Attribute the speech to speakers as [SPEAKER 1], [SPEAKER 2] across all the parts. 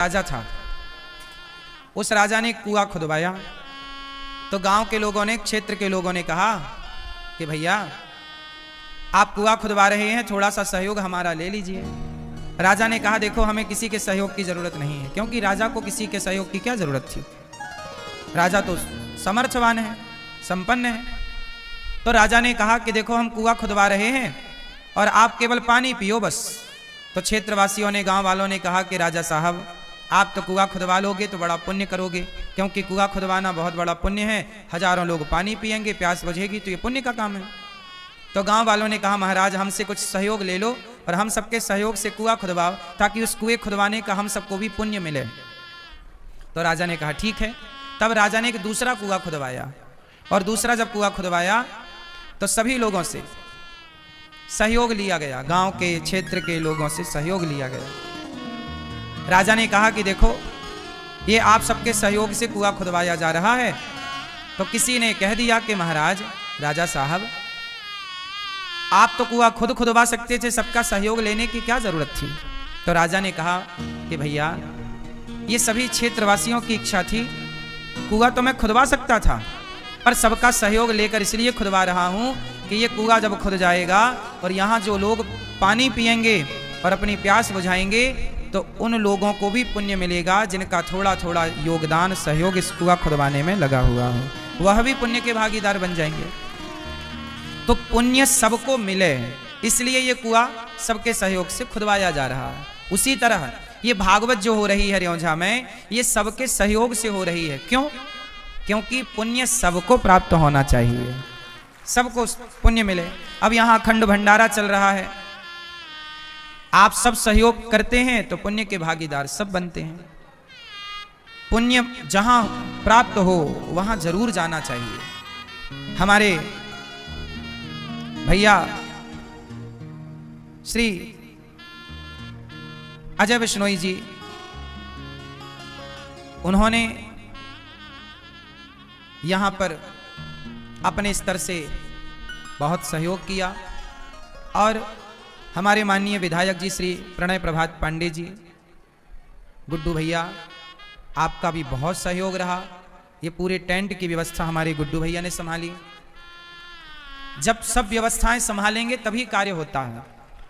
[SPEAKER 1] राजा था। उस राजा ने कुआं खुदवाया तो गांव के लोगों ने, क्षेत्र के लोगों ने कहा कि भैया आप कुआं खुदवा रहे हैं, थोड़ा सा सहयोग हमारा ले लीजिए। राजा ने कहा देखो हमें किसी के सहयोग की जरूरत नहीं है, क्योंकि राजा को किसी के सहयोग की क्या जरूरत थी। राजा तो समर्थवान है, संपन्न है। तो राजा ने कहा कि देखो हम कुआं खुदवा रहे हैं और आप केवल पानी पियो बस। तो क्षेत्रवासियों ने, गांव वालों ने कहा कि राजा साहब आप तो कुआं खुदवा लोगे तो बड़ा पुण्य करोगे, क्योंकि कुआं खुदवाना बहुत बड़ा पुण्य है, हजारों लोग पानी पिएंगे, प्यास बुझेगी तो ये पुण्य का काम है। तो गांव वालों ने कहा महाराज हमसे कुछ सहयोग ले लो और हम सबके सहयोग से कुआं खुदवाओ, ताकि उस कुएं खुदवाने का हम सबको भी पुण्य मिले। तो राजा ने कहा ठीक है। तब राजा ने एक दूसरा कुआं खुदवाया, और दूसरा जब कुआं खुदवाया तो सभी लोगों से सहयोग लिया गया, गांव के, क्षेत्र के लोगों से सहयोग लिया गया। राजा ने कहा कि देखो ये आप सबके सहयोग से कुआं खुदवाया जा रहा है। तो किसी ने कह दिया कि महाराज, राजा साहब आप तो कुआं खुद खुदवा सकते थे, सबका सहयोग लेने की क्या जरूरत थी। तो राजा ने कहा कि भैया ये सभी क्षेत्रवासियों की इच्छा थी, कुआं तो मैं खुदवा सकता था, पर सबका सहयोग लेकर इसलिए खुदवा रहा हूं कि ये कुआं जब खुद जाएगा और यहाँ जो लोग पानी पिएंगे और अपनी प्यास बुझाएंगे तो उन लोगों को भी पुण्य मिलेगा जिनका थोड़ा थोड़ा योगदान, सहयोग इस कुआं खुदवाने में लगा हुआ है, वह भी पुण्य के भागीदार बन जाएंगे। तो पुण्य सबको मिले, इसलिए ये कुआं सबके सहयोग से खुदवाया जा रहा है। उसी तरह ये भागवत जो हो रही है रेवंझा में, ये सबके सहयोग से हो रही है। क्यों? क्योंकि पुण्य सबको प्राप्त होना चाहिए, सबको पुण्य मिले। अब यहाँ अखंड भंडारा चल रहा है, आप सब सहयोग करते हैं तो पुण्य के भागीदार सब बनते हैं। पुण्य जहां प्राप्त हो वहां जरूर जाना चाहिए। हमारे भैया श्री अजय बिश्नोई जी, उन्होंने यहां पर अपने स्तर से बहुत सहयोग किया, और हमारे माननीय विधायक जी श्री प्रणय प्रभात पांडे जी, गुड्डू भैया आपका भी बहुत सहयोग रहा। ये पूरे टेंट की व्यवस्था हमारे गुड्डू भैया ने संभाली। जब सब व्यवस्थाएं संभालेंगे तभी कार्य होता है,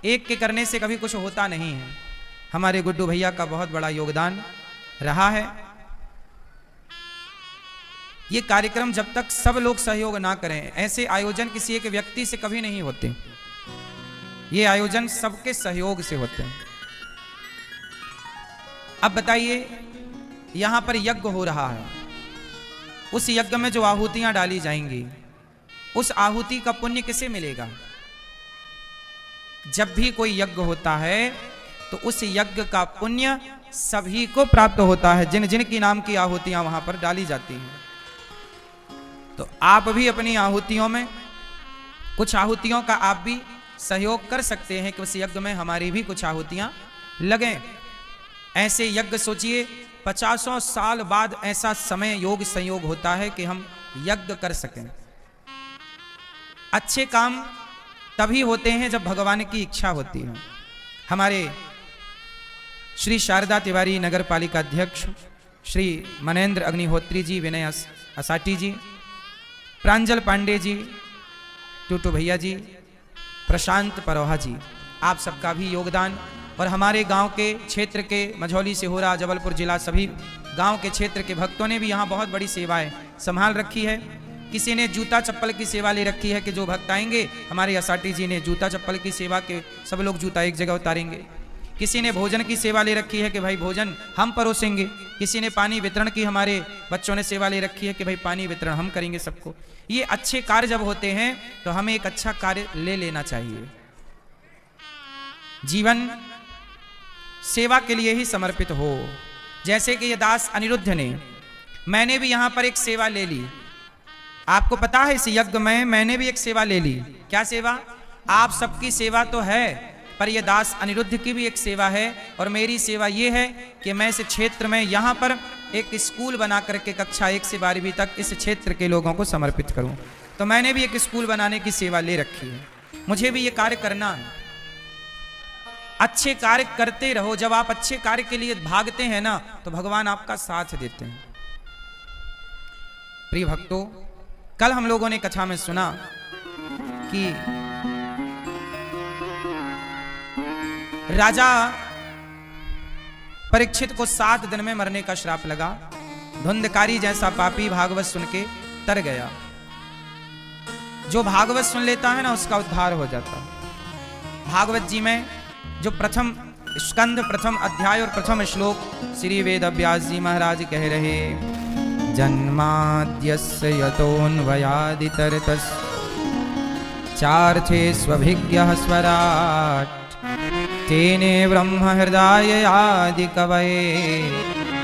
[SPEAKER 1] एक के करने से कभी कुछ होता नहीं है। हमारे गुड्डू भैया का बहुत बड़ा योगदान रहा है। ये कार्यक्रम जब तक सब लोग सहयोग ना करें, ऐसे आयोजन किसी एक व्यक्ति से कभी नहीं होते, ये आयोजन सबके सहयोग से होते हैं। अब बताइए यहां पर यज्ञ हो रहा है, उस यज्ञ में जो आहुतियां डाली जाएंगी, उस आहुति का पुण्य किसे मिलेगा? जब भी कोई यज्ञ होता है तो उस यज्ञ का पुण्य सभी को प्राप्त होता है, जिन जिन की नाम की आहुतियां वहां पर डाली जाती हैं। तो आप भी अपनी आहुतियों में, कुछ आहुतियों का आप भी सहयोग कर सकते हैं कि उस यज्ञ में हमारी भी कुछ आहुतियां लगें। ऐसे यज्ञ सोचिए, 50 साल बाद ऐसा समय योग संयोग होता है कि हम यज्ञ कर सकें। अच्छे काम तभी होते हैं जब भगवान की इच्छा होती है। हमारे श्री शारदा तिवारी नगर पालिका अध्यक्ष श्री मनेन्द्र अग्निहोत्री जी, विनय असाटी जी, प्रांजल पांडे जी, टूटू भैया जी, प्रशांत परोहा जी, आप सबका भी योगदान, और हमारे गांव के, क्षेत्र के, मझौली से हो रहा, जबलपुर जिला, सभी गांव के क्षेत्र के भक्तों ने भी यहाँ बहुत बड़ी सेवाएं संभाल रखी है। किसी ने जूता चप्पल की सेवा ले रखी है कि जो भक्त आएंगे, हमारे असाटी जी ने जूता चप्पल की सेवा के सब लोग जूता एक जगह उतारेंगे। किसी ने भोजन की सेवा ले रखी है कि भाई भोजन हम परोसेंगे। किसी ने पानी वितरण की, हमारे बच्चों ने सेवा ले रखी है कि भाई पानी वितरण हम करेंगे सबको। ये अच्छे कार्य जब होते हैं तो हमें एक अच्छा कार्य ले लेना चाहिए। जीवन सेवा के लिए ही समर्पित हो। जैसे कि ये दास अनिरुद्ध ने, मैंने भी यहां पर एक सेवा ले ली। आपको पता है इस यज्ञ में मैंने भी एक सेवा ले ली। क्या सेवा? आप सबकी सेवा तो है, पर यह दास अनिरुद्ध की भी एक सेवा है, और मेरी सेवा यह है कि मैं इस क्षेत्र में यहाँ पर एक स्कूल बना करके कक्षा 1 से 12वीं तक इस क्षेत्र के लोगों को समर्पित करूं। तो मैंने भी एक स्कूल बनाने की सेवा ले रखी है, मुझे भी ये कार्य करना है। अच्छे कार्य करते रहो। जब आप अच्छे कार्य के लिए भागते हैं ना, तो भगवान आपका साथ देते हैं। प्रिय भक्तों, कल हम लोगों ने कथा में सुना कि राजा परीक्षित को 7 दिन में मरने का श्राप लगा। धुंधकारी जैसा पापी भागवत सुन के तर गया। जो भागवत सुन लेता है ना, उसका उद्धार हो जाता है। भागवत जी में जो प्रथम स्कंद, प्रथम अध्याय और प्रथम श्लोक श्री वेद व्यास जी महाराज कह रहे, जन्माद्यस्य यतोऽन्वयादितरतस् चार्थे स्वभिज्ञः स्वराट् तेने ब्रह्म हृदय आदि कवये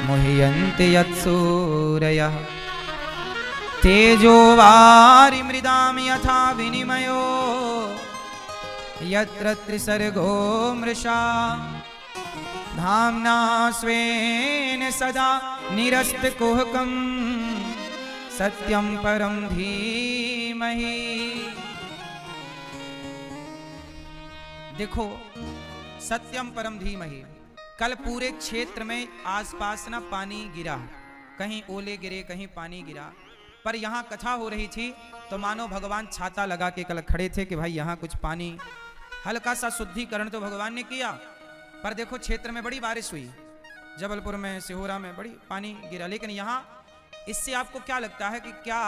[SPEAKER 1] मुह्यन्ति यत्सूरयः तेजो वारि मृदाम यथा विनिमयो यत्र त्रिसर्गो मृषा धाम्ना स्वेन सदा निरस्तकुहकं सत्यं परं धीमहि। देखो, सत्यम परम धीमहि। कल पूरे क्षेत्र में आसपास ना पानी गिरा, कहीं ओले गिरे, कहीं पानी गिरा, पर यहाँ कथा हो रही थी तो मानो भगवान छाता लगा के कल खड़े थे कि भाई यहाँ कुछ पानी, हल्का सा शुद्धिकरण तो भगवान ने किया। पर देखो, क्षेत्र में बड़ी बारिश हुई, जबलपुर में, सिहोरा में बड़ी पानी गिरा। लेकिन यहाँ इससे आपको क्या लगता है कि क्या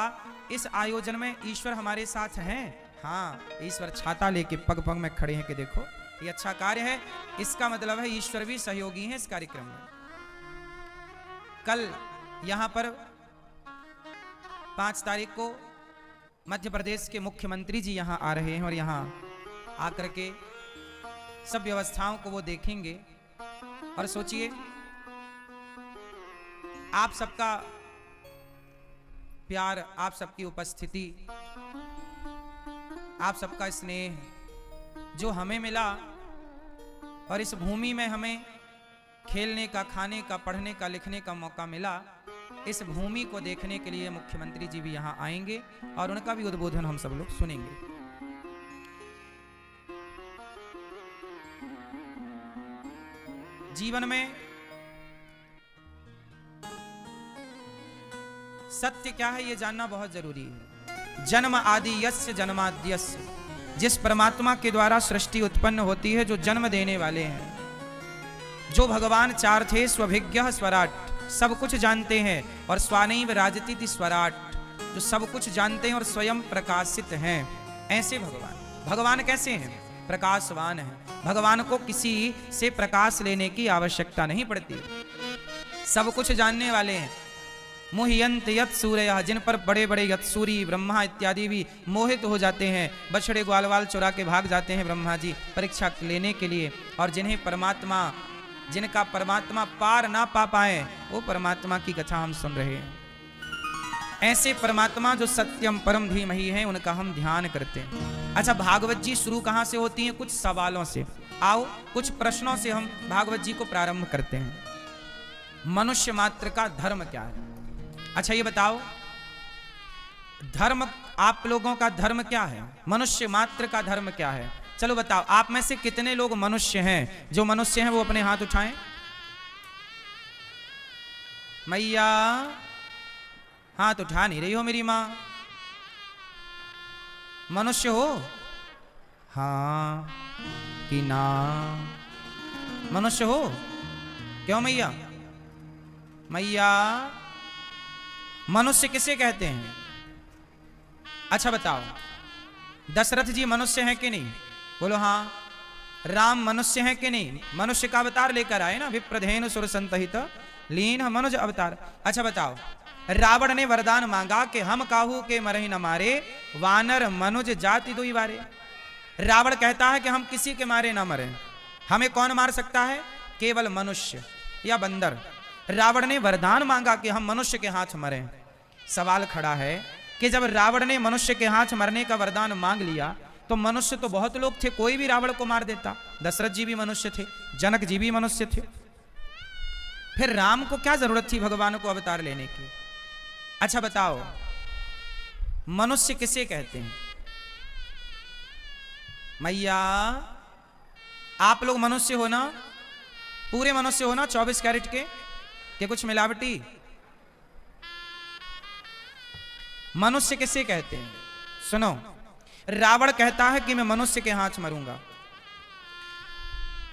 [SPEAKER 1] इस आयोजन में ईश्वर हमारे साथ हैं? हाँ, ईश्वर छाता लेके पग पग में खड़े हैं कि देखो ये अच्छा कार्य है। इसका मतलब है ईश्वर भी सहयोगी हैं इस कार्यक्रम में। कल यहां पर 5 तारीख को मध्य प्रदेश के मुख्यमंत्री जी यहां आ रहे हैं और यहां आकर के सब व्यवस्थाओं को वो देखेंगे। और सोचिए, आप सबका प्यार, आप सबकी उपस्थिति, आप सबका स्नेह जो हमें मिला, और इस भूमि में हमें खेलने का, खाने का, पढ़ने का, लिखने का मौका मिला, इस भूमि को देखने के लिए मुख्यमंत्री जी भी यहां आएंगे और उनका भी उद्बोधन हम सब लोग सुनेंगे। जीवन में सत्य क्या है ये जानना बहुत जरूरी है। जन्म आदि यस्य जन्माद्यस्य, जिस परमात्मा के द्वारा सृष्टि उत्पन्न होती है, जो जन्म देने वाले हैं, जो भगवान चार थे, स्वभिज्ञः स्वराट, सब कुछ जानते हैं, और स्वानैव राजतीति स्वराट, जो सब कुछ जानते हैं और स्वयं प्रकाशित हैं। ऐसे भगवान कैसे हैं? प्रकाशवान हैं। भगवान को किसी से प्रकाश लेने की आवश्यकता नहीं पड़ती, सब कुछ जानने वाले हैं। मोहियंत यत सूर्य, जिन पर बड़े बड़े यत्सूरी ब्रह्मा इत्यादि भी मोहित हो जाते हैं, बछड़े ग्वालवाल चुरा के भाग जाते हैं ब्रह्मा जी परीक्षा लेने के लिए, और जिन्हें परमात्मा, जिनका परमात्मा पार ना पा पाए, वो परमात्मा की कथा हम सुन रहे हैं। ऐसे परमात्मा जो सत्यम परम धीमहि है, उनका हम ध्यान करते हैं। अच्छा, भागवत जी शुरू कहां से होती हैं? कुछ सवालों से। आओ कुछ प्रश्नों से हम भागवत जी को प्रारंभ करते हैं। मनुष्य मात्र का धर्म क्या है? अच्छा ये बताओ, धर्म, आप लोगों का धर्म क्या है? मनुष्य मात्र का धर्म क्या है? चलो बताओ, आप में से कितने लोग मनुष्य हैं? जो मनुष्य हैं वो अपने हाथ उठाएं। मैया हाथ उठा नहीं रही हो मेरी मां। मनुष्य हो? हाँ कि ना? मनुष्य हो? क्यों मैया? मैया, मनुष्य किसे कहते हैं? अच्छा बताओ, दशरथ जी मनुष्य हैं कि नहीं? बोलो हाँ। राम मनुष्य हैं कि नहीं? मनुष्य का अवतार लेकर आए ना, विप्रधेनु सुर संतहित लीन मनुज अवतार। अच्छा बताओ, रावण ने वरदान मांगा कि हम काहू के मरहि न मारे, वानर मनुज जाति दुई बारे। रावण कहता है कि हम किसी के मारे ना मरे, हमें कौन मार सकता है? केवल मनुष्य या बंदर। रावण ने वरदान मांगा कि हम मनुष्य के हाथ मरें। सवाल खड़ा है कि जब रावण ने मनुष्य के हाथ मरने का वरदान मांग लिया, तो मनुष्य तो बहुत लोग थे, कोई भी रावण को मार देता। दशरथ जी भी मनुष्य थे, जनक जी भी मनुष्य थे, फिर राम को क्या जरूरत थी भगवान को अवतार लेने की? अच्छा बताओ, मनुष्य किसे कहते हैं? मैया आप लोग मनुष्य हो ना, पूरे मनुष्य हो ना 24 कैरेट के कुछ मिलावटी? मनुष्य किसे कहते हैं? सुनो, रावण कहता है कि मैं मनुष्य के हाथ मरूंगा,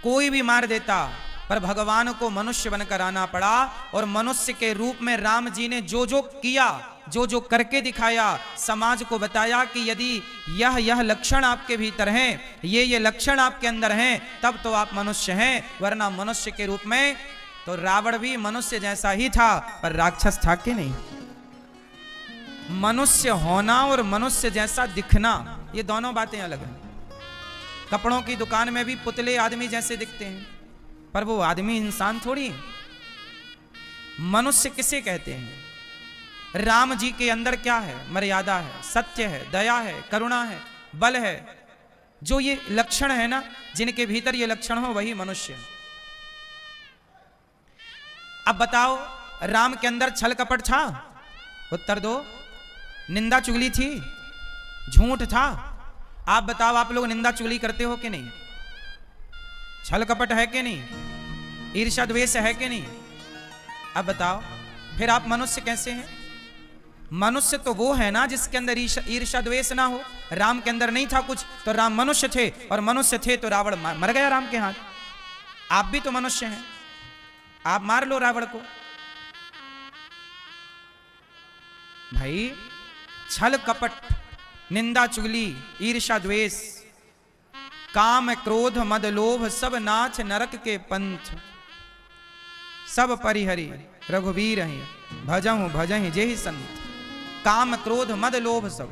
[SPEAKER 1] कोई भी मार देता, पर भगवान को मनुष्य बनकर आना पड़ा और मनुष्य के रूप में राम जी ने जो जो किया, जो जो करके दिखाया, समाज को बताया कि यदि यह लक्षण आपके भीतर हैं, ये लक्षण आपके अंदर हैं, तब तो आप मनुष्य हैं, वरना मनुष्य के रूप में तो रावण भी मनुष्य जैसा ही था, पर राक्षस था कि नहीं? मनुष्य होना और मनुष्य जैसा दिखना, ये दोनों बातें अलग हैं। कपड़ों की दुकान में भी पुतले आदमी जैसे दिखते हैं, पर वो आदमी इंसान थोड़ी है। मनुष्य किसे कहते हैं? राम जी के अंदर क्या है? मर्यादा है, सत्य है, दया है, करुणा है, बल है। जो ये लक्षण है ना, जिनके भीतर ये लक्षण हो, वही मनुष्य है। अब बताओ, राम के अंदर छल कपट था? उत्तर दो। निंदा चुगली थी? झूठ था? आप बताओ, आप लोग निंदा चुगली करते हो कि नहीं? छल कपट है कि नहीं? ईर्ष्या द्वेष है कि नहीं? अब बताओ, फिर आप मनुष्य कैसे हैं? मनुष्य तो वो है ना जिसके अंदर ईर्ष्या द्वेष ना हो। राम के अंदर नहीं था कुछ, तो राम मनुष्य थे, और मनुष्य थे तो रावण मर गया राम के हाथ। आप भी तो मनुष्य हैं, आप मार लो रावण को। भाई, छल कपट, निंदा चुगली, ईर्ष्या द्वेष, काम क्रोध मद लोभ, सब नाच नरक के पंथ, सब परिहरि रघुवीर हैं भजहु भजहि जेहि संत। काम क्रोध मद लोभ सब।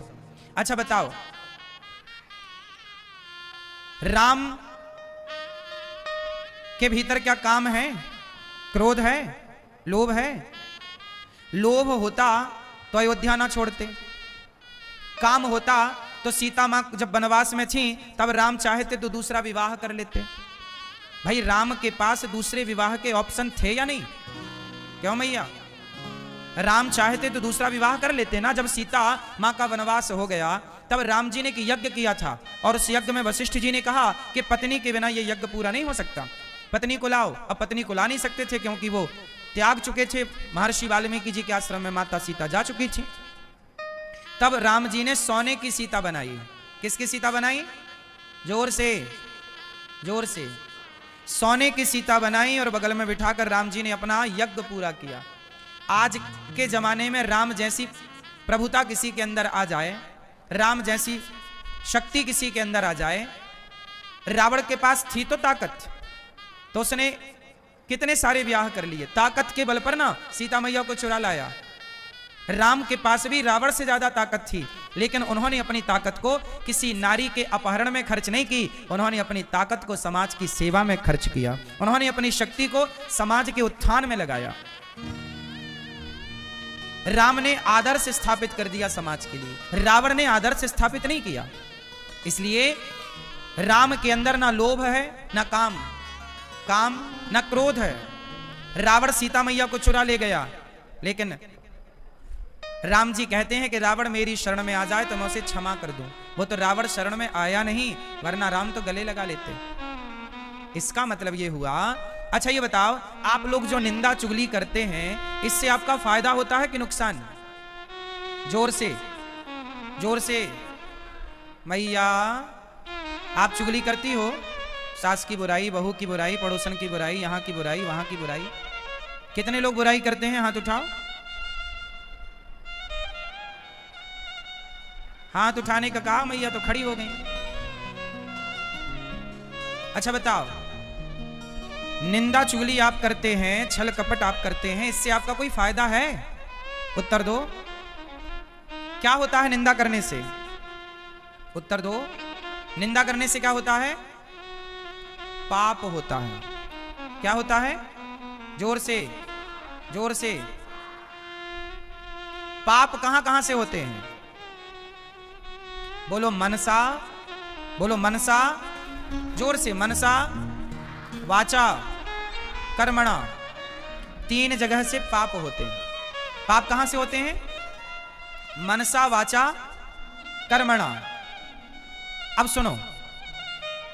[SPEAKER 1] अच्छा बताओ, राम के भीतर क्या काम है? क्रोध है? लोभ है? लोभ होता तो अयोध्या ना छोड़ते, काम होता तो सीता मां जब वनवास में थी तब राम चाहते तो दूसरा विवाह कर लेते। भाई, राम के पास दूसरे विवाह के ऑप्शन थे या नहीं? क्यों मैया? राम चाहते तो दूसरा विवाह कर लेते ना। जब सीता मां का वनवास हो गया तब राम जी ने एक यज्ञ किया था, और उस यज्ञ में वशिष्ठ जी ने कहा कि पत्नी के बिना यह यज्ञ पूरा नहीं हो सकता, पत्नी को लाओ। अब पत्नी को ला नहीं सकते थे क्योंकि वो त्याग चुके थे, महर्षि वाल्मीकि जी के आश्रम में माता सीता जा चुकी थी। तब राम जी ने सोने की सीता बनाई। किसकी सीता बनाई? जोर से, जोर से। सोने की सीता बनाई और बगल में बिठाकर राम जी ने अपना यज्ञ पूरा किया। आज के जमाने में राम जैसी प्रभुता किसी के अंदर आ जाए, राम जैसी शक्ति किसी के अंदर आ जाए, रावण के पास थी तो ताकत, तो उसने कितने सारे विवाह कर लिए। ताकत के बल पर ना सीता मैया को चुरा लाया। राम के पास भी रावण से ज्यादा ताकत थी, लेकिन उन्होंने अपनी ताकत को किसी नारी के अपहरण में खर्च नहीं की, उन्होंने अपनी ताकत को समाज की सेवा में खर्च किया, उन्होंने अपनी शक्ति को समाज के उत्थान में लगाया। राम ने आदर्श स्थापित कर दिया समाज के लिए, रावण ने आदर्श स्थापित नहीं किया। इसलिए राम के अंदर ना लोभ है, ना काम ना क्रोध है। रावण सीता मैया को चुरा ले गया, लेकिन राम जी कहते हैं कि रावण मेरी शरण में आ जाए तो मैं उसे क्षमा कर दूं। वो तो रावण शरण में आया नहीं, वरना राम तो गले लगा लेते। इसका मतलब ये हुआ। अच्छा ये बताओ, आप लोग जो निंदा चुगली करते हैं, इससे आपका फायदा होता है कि नुकसान? जोर से, जोर से। मैया, आप चुगली करती हो? सास की बुराई, बहू की बुराई, पड़ोसन की बुराई, यहां की बुराई, वहां की बुराई। कितने लोग बुराई करते हैं? हाथ उठाओ। हाथ उठाने का कहा, मैया तो खड़ी हो गई। अच्छा बताओ, निंदा चुगली आप करते हैं, छल कपट आप करते हैं, इससे आपका कोई फायदा है? उत्तर दो। क्या होता है निंदा करने से? उत्तर दो। निंदा करने से क्या होता है? पाप होता है। क्या होता है? जोर से, जोर से। पाप कहां कहां से होते हैं? बोलो मनसा, बोलो मनसा, जोर से। मनसा, वाचा, कर्मणा, 3 जगह से पाप होते हैं। पाप कहां से होते हैं? मनसा, वाचा, कर्मणा। अब सुनो,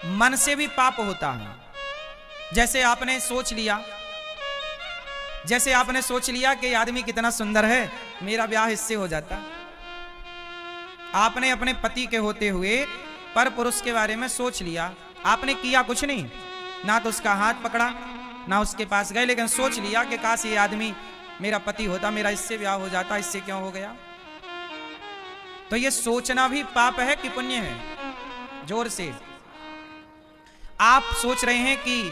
[SPEAKER 1] मन से भी पाप होता है। जैसे आपने सोच लिया कि आदमी कितना सुंदर है, मेरा ब्याह इससे हो जाता। आपने अपने पति के होते हुए पर पुरुष के बारे में सोच लिया, आपने किया कुछ नहीं, ना तो उसका हाथ पकड़ा ना उसके पास गए, लेकिन सोच लिया कि काश ये आदमी मेरा पति होता, मेरा इससे ब्याह हो जाता, इससे क्यों हो गया। तो ये सोचना भी पाप है कि पुण्य है? जोर से। आप सोच रहे हैं कि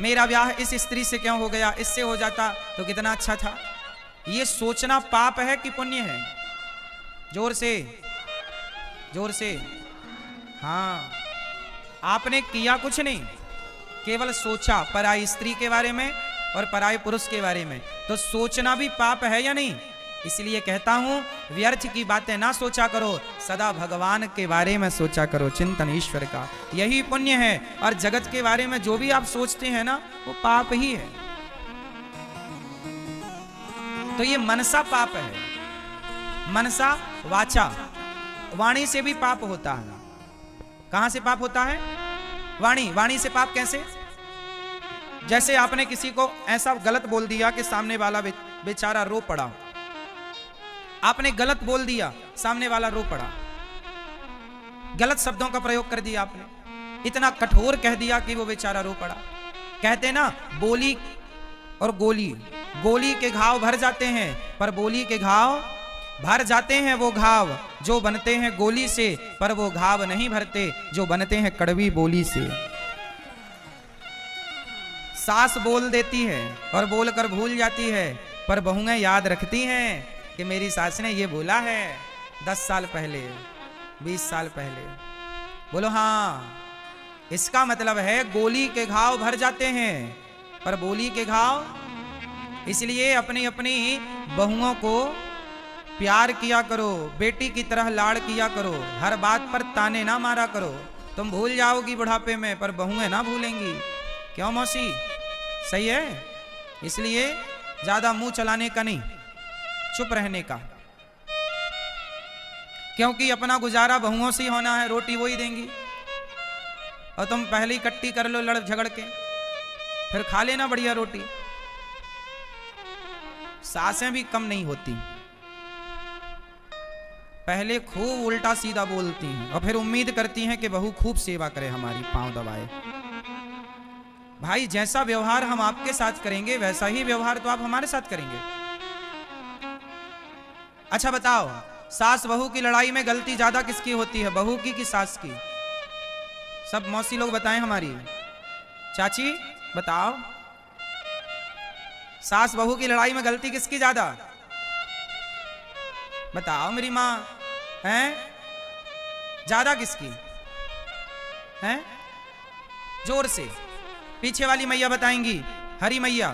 [SPEAKER 1] मेरा ब्याह इस स्त्री से क्यों हो गया, इससे हो जाता तो कितना अच्छा था। ये सोचना पाप है कि पुण्य है? जोर से, जोर से। हाँ, आपने किया कुछ नहीं, केवल सोचा पराई स्त्री के बारे में और पराई पुरुष के बारे में। तो सोचना भी पाप है या नहीं? इसलिए कहता हूं, व्यर्थ की बातें ना सोचा करो, सदा भगवान के बारे में सोचा करो, चिंतन ईश्वर का, यही पुण्य है। और जगत के बारे में जो भी आप सोचते हैं ना, वो पाप ही है। तो ये मनसा पाप है। मनसा वाचा, वाणी से भी पाप होता है। कहां से पाप होता है? वाणी। वाणी से पाप कैसे? जैसे आपने किसी को ऐसा गलत बोल दिया कि सामने वाला बेचारा रो पड़ा। आपने गलत बोल दिया, सामने वाला रो पड़ा। गलत शब्दों का प्रयोग कर दिया आपने, इतना कठोर कह दिया कि वो बेचारा रो पड़ा। कहते ना, बोली और गोली, गोली के घाव भर जाते हैं, पर बोली के घाव भर जाते हैं वो घाव जो बनते हैं गोली से, पर वो घाव नहीं भरते जो बनते हैं कड़वी बोली से। सास बोल देती है और बोलकर भूल जाती है, पर बहुएं याद रखती हैं कि मेरी सास ने ये बोला है 10 साल पहले, 20 साल पहले। बोलो हाँ। इसका मतलब है गोली के घाव भर जाते हैं, पर बोली के घाव। इसलिए अपनी अपनी बहुओं को प्यार किया करो, बेटी की तरह लाड़ किया करो, हर बात पर ताने ना मारा करो। तुम भूल जाओगी बुढ़ापे में, पर बहुएं ना भूलेंगी। क्यों मौसी? सही है। इसलिए ज्यादा मुंह चलाने का नहीं, चुप रहने का, क्योंकि अपना गुजारा बहुओं से होना है, रोटी वो ही देंगी। और तुम पहले ही कट्टी कर लो लड़ झगड़ के, फिर खा लेना बढ़िया रोटी। सासें भी कम नहीं होती, पहले खूब उल्टा सीधा बोलती हैं और फिर उम्मीद करती हैं कि बहू खूब सेवा करे, हमारी पांव दबाए। भाई, जैसा व्यवहार हम आपके साथ करेंगे वैसा ही व्यवहार तो आप हमारे साथ करेंगे। अच्छा बताओ, सास बहू की लड़ाई में गलती ज्यादा किसकी होती है, बहू की कि सास की? सब मौसी लोग बताएं, हमारी चाची बताओ, सास बहू की लड़ाई में गलती किसकी ज्यादा? बताओ मेरी माँ, हैं? ज्यादा किसकी हैं? जोर से। पीछे वाली मैया बताएंगी, हरी मैया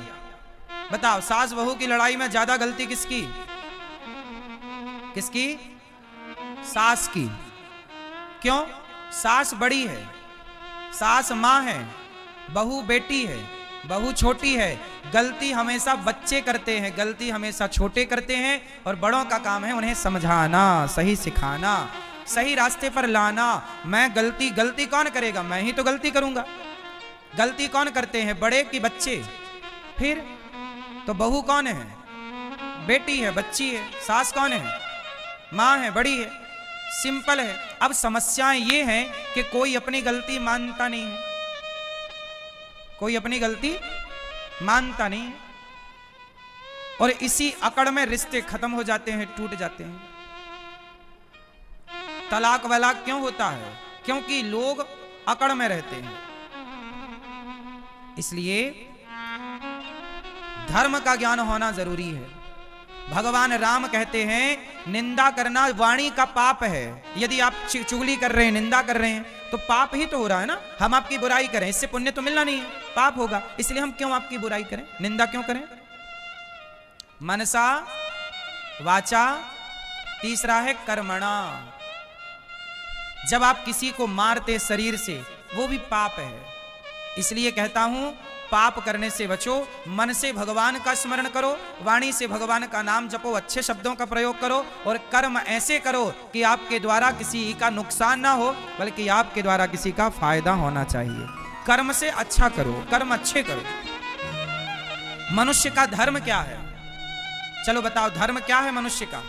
[SPEAKER 1] बताओ, सास बहू की लड़ाई में ज्यादा गलती किसकी? किसकी? सास की। क्यों? सास बड़ी है, सास मां है, बहू बेटी है, बहू छोटी है। गलती हमेशा बच्चे करते हैं, गलती हमेशा छोटे करते हैं, और बड़ों का काम है उन्हें समझाना, सही सिखाना, सही रास्ते पर लाना। मैं गलती कौन करेगा? मैं ही तो गलती करूंगा। गलती कौन करते हैं, बड़े कि बच्चे? फिर तो बहू कौन है? बेटी है, बच्ची है। सास कौन है? मां है, बड़ी है। सिंपल है। अब समस्याएं ये हैं कि कोई अपनी गलती मानता नहीं है, कोई अपनी गलती मानता नहीं है, और इसी अकड़ में रिश्ते खत्म हो जाते हैं, टूट जाते हैं। तलाक वलाक क्यों होता है? क्योंकि लोग अकड़ में रहते हैं। इसलिए धर्म का ज्ञान होना जरूरी है। भगवान राम कहते हैं, निंदा करना वाणी का पाप है। यदि आप चुगली कर रहे हैं, निंदा कर रहे हैं, तो पाप ही तो हो रहा है ना। हम आपकी बुराई करें, इससे पुण्य तो मिलना नहीं है, पाप होगा। इसलिए हम क्यों आपकी बुराई करें, निंदा क्यों करें? मनसा वाचा, तीसरा है कर्मणा। जब आप किसी को मारते शरीर से, वो भी पाप है। इसलिए कहता हूं, पाप करने से बचो, मन से भगवान का स्मरण करो, वाणी से भगवान का नाम जपो, अच्छे शब्दों का प्रयोग करो और कर्म ऐसे करो कि आपके द्वारा किसी का नुकसान ना हो, बल्कि आपके द्वारा किसी का फायदा होना चाहिए। कर्म से अच्छा करो, कर्म अच्छे करो। मनुष्य का धर्म क्या है? चलो बताओ, धर्म क्या है मनुष्य का?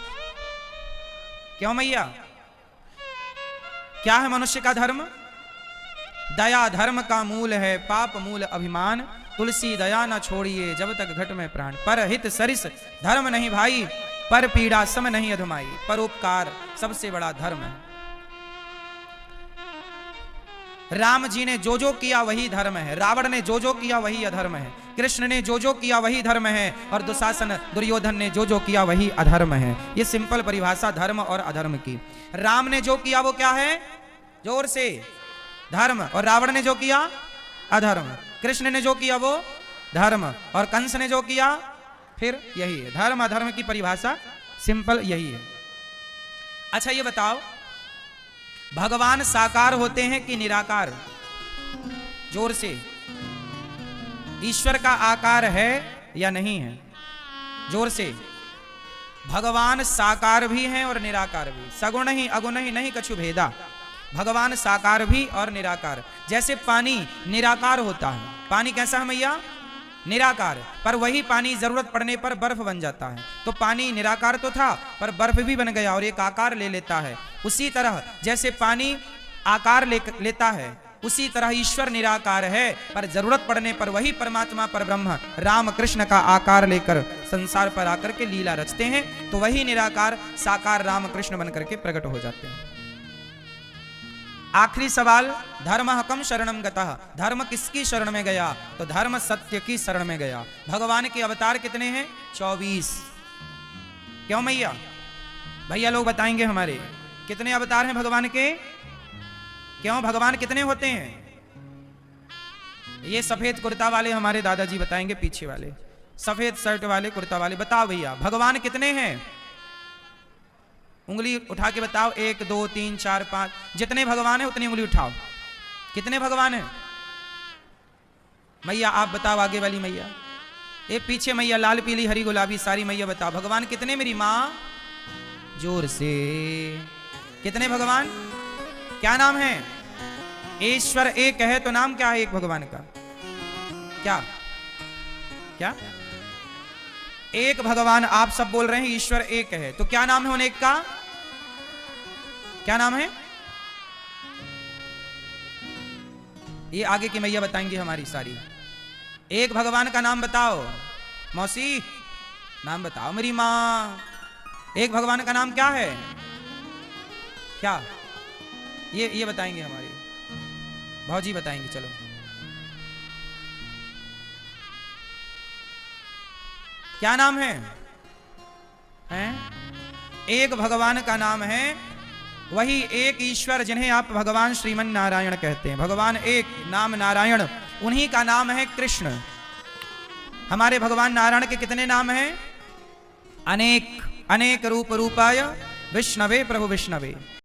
[SPEAKER 1] क्यों मैया, क्या है मनुष्य का धर्म? दया धर्म का मूल है, पाप मूल अभिमान, तुलसी दया न छोड़िए जब तक घट में प्राण। पर हित सरिस धर्म नहीं भाई, पर पीड़ा सम नहीं अधमाई। परोपकार सबसे बड़ा धर्म है। राम जी ने जो किया वही धर्म है, रावण ने जो किया वही अधर्म है, कृष्ण ने जो किया वही धर्म है, और दुशासन दुर्योधन ने जो किया वही अधर्म है। ये सिंपल परिभाषा धर्म और अधर्म की। राम ने जो किया वो क्या है? जोर से, धर्म। और रावण ने जो किया अधर्म। कृष्ण ने जो किया वो धर्म, और कंस ने जो किया फिर यही है। धर्म अधर्म की परिभाषा सिंपल यही है। अच्छा ये बताओ, भगवान साकार होते हैं कि निराकार? जोर से, ईश्वर का आकार है या नहीं है? जोर से। भगवान साकार भी हैं और निराकार भी, सगुण ही अगुण ही नहीं कछु भेदा। भगवान साकार भी और निराकार। जैसे पानी निराकार होता है, पानी कैसा है मैया? निराकार। पर वही पानी जरूरत पड़ने पर बर्फ बन जाता है। तो पानी निराकार तो था, पर बर्फ भी बन गया और एक आकार ले लेता है। उसी तरह जैसे पानी आकार लेता है, उसी तरह ईश्वर निराकार है, पर जरूरत पड़ने पर वही परमात्मा पर ब्रह्म राम कृष्ण का आकार लेकर संसार पर आकर के लीला रचते हैं। तो वही निराकार साकार राम कृष्ण बनकर के प्रकट हो जाते हैं। आखिरी सवाल, धर्म कम शरणम गतः, धर्म किसकी शरण में गया? तो धर्म सत्य की शरण में गया। भगवान के अवतार कितने हैं? 24। क्यों मैया? भैया लोग बताएंगे हमारे कितने अवतार हैं भगवान के? क्यों, भगवान कितने होते हैं? ये सफेद कुर्ता वाले हमारे दादाजी बताएंगे, पीछे वाले सफेद शर्ट वाले कुर्ता वाले। बताओ भैया, भगवान कितने हैं? उंगली उठा के बताओ। 1 2 3 4 5, जितने भगवान है उतनी उंगली उठाओ। कितने भगवान है? मैया आप बताओ, आगे वाली मैया, ये पीछे मैया लाल पीली हरी गुलाबी सारी मैया बताओ, भगवान कितने मेरी माँ? जोर से। कितने भगवान? क्या नाम है? ईश्वर एक है, तो नाम क्या है एक भगवान का? क्या क्या? एक भगवान आप सब बोल रहे हैं, ईश्वर एक है, तो क्या नाम है उन एक का? क्या नाम है? ये आगे की मैया बताएंगी हमारी सारी। एक भगवान का नाम बताओ मौसी, नाम बताओ मेरी मां। एक भगवान का नाम क्या है? क्या? ये बताएंगे हमारी भौजी, बताएंगे। चलो, क्या नाम है? हैं? एक भगवान का नाम है, वही एक ईश्वर जिन्हें आप भगवान श्रीमन नारायण कहते हैं। भगवान एक, नाम नारायण, उन्हीं का नाम है कृष्ण। हमारे भगवान नारायण के कितने नाम हैं? अनेक। अनेक रूप रूपाय विष्णवे प्रभु विष्णवे।